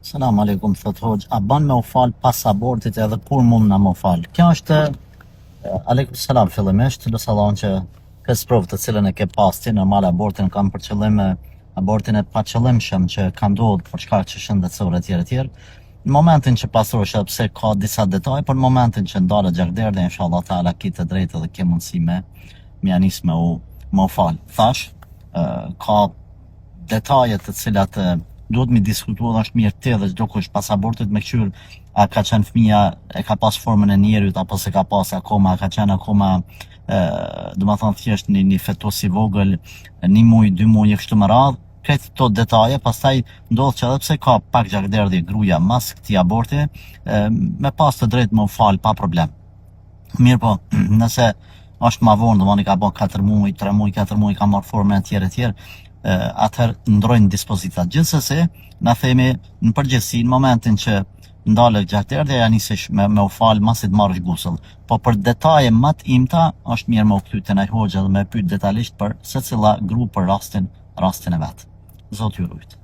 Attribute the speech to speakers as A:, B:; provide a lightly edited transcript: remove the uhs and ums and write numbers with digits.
A: Selam aleikum, thot hoxh, a ban me u fal pasaportit edhe kur mund na më fal? Kjo është aleikum selam fillimisht, lutem Allahun që këtë provë të cilën e ke pas ti, normal abortin kam për qëllim abortin e paqëllimshëm që ka ndodhur për shkak të shëndetësore etj. Në momentin që pastrohesh edhe pse ka disa detaje, por në momentin që ndalet gjakderdhja, inshallah taala ki të drejtë dhe ke mundësi me nis me u fal. Thash, ka detaje të cilat duhet mi diskutuar dhe është mirë ti dhe çdo kush pasaportit me qyr a ka qenë fëmija e ka pas formën e njerit apo se ka pas akoma, ka qenë akoma do të thonë thjesht një fetus i vogël, 1 muj, 2 muj e kështu me radhë, këtë këto detaje, pastaj ndodh që edhe pse ka pak gjakderdhje gruaja mas këtij aborti, me pas të drejtë më fal pa problem. Mirë po, nëse është ma vonë, domethënë ka bën 4 muj, 3 muj, 4 muj ka marrë formën e tjerë, atëherë ndrojnë dispozitat. Gjithsesi, na themi në përgjithësi në momentin që ndalet gjakderdhja ja nisesh me u fal masi të marrësh gusull. Po për detaje më të imta është mirë me u kthy te ai hoxha dhe me pyet detajisht për secilla grup për rastin e vet. Zoti ju rujt.